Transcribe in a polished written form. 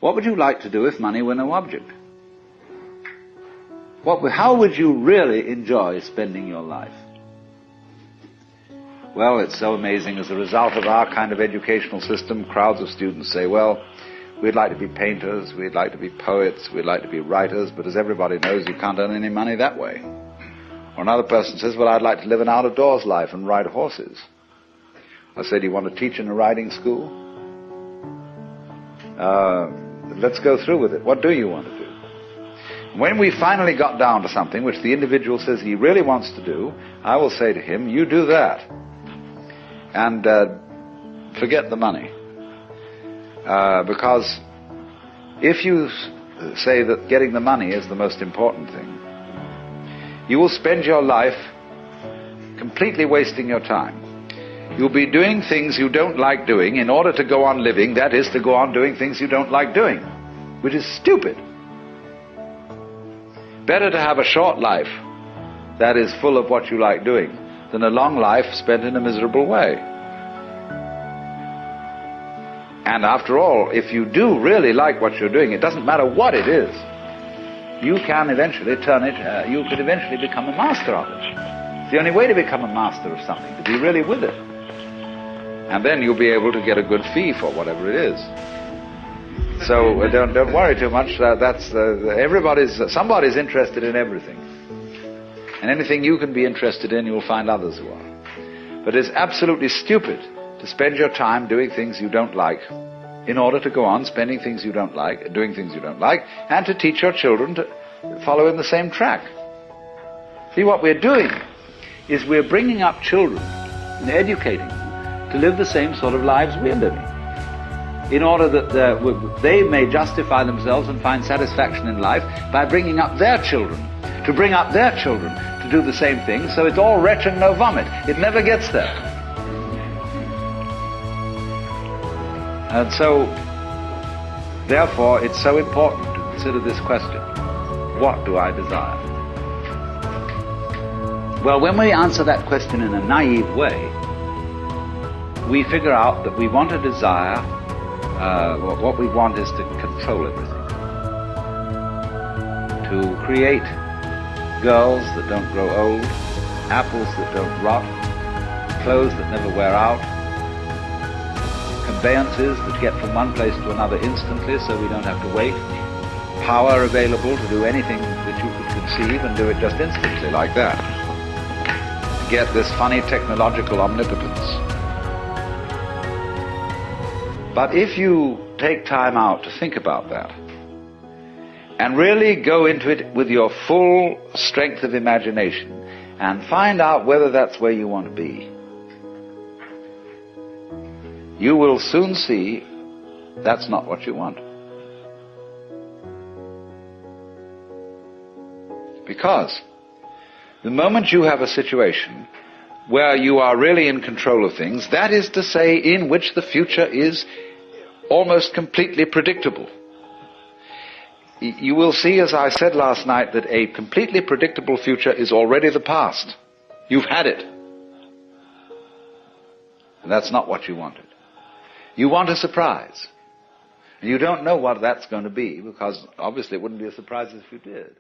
What would you like to do if money were no object? How would you really enjoy spending your life? Well, it's so amazing. As a result of our kind of educational system, crowds of students say, well, we'd like to be painters, we'd like to be poets, we'd like to be writers, but as everybody knows, you can't earn any money that way. Or another person says, well, I'd like to live an out-of-doors life and ride horses. I say, do you want to teach in a riding school? Let's go through with it. What do you want to do? When we finally got down to something which the individual says he really wants to do, I will say to him, you do that. And forget the money. Because if you say that getting the money is the most important thing, you will spend your life completely wasting your time. You'll be doing things you don't like doing in order to go on living, that is, to go on doing things you don't like doing, which is stupid. Better to have a short life that is full of what you like doing than a long life spent in a miserable way. And after all, if you do really like what you're doing, it doesn't matter what it is, you can eventually turn it, you could eventually become a master of it. It's the only way to become a master of something, to be really with it. And then you'll be able to get a good fee for whatever it is. So don't worry too much. Somebody's interested in everything. And anything you can be interested in, you'll find others who are. But it's absolutely stupid to spend your time doing things you don't like in order to go on spending things you don't like, doing things you don't like, and to teach your children to follow in the same track. See, what we're doing is we're bringing up children and educating them to live the same sort of lives we're living, in order that they may justify themselves and find satisfaction in life by bringing up their children, to bring up their children to do the same thing, so it's all retch and no vomit. It never gets there. And so, therefore, it's so important to consider this question: what do I desire? Well, when we answer that question in a naive way, we figure out that we want to desire, what we want is to control everything. To create girls that don't grow old, apples that don't rot, clothes that never wear out, conveyances that get from one place to another instantly so we don't have to wait, power available to do anything that you could conceive and do it just instantly like that. Get this funny technological omnipotence. But if you take time out to think about that and really go into it with your full strength of imagination and find out whether that's where you want to be, you will soon see that's not what you want. Because the moment you have a situation where you are really in control of things, that is to say, in which the future is almost completely predictable, you will see, as I said last night, that a completely predictable future is already the past. You've had it. And that's not what you wanted. You want a surprise. And you don't know what that's going to be, because obviously it wouldn't be a surprise if you did.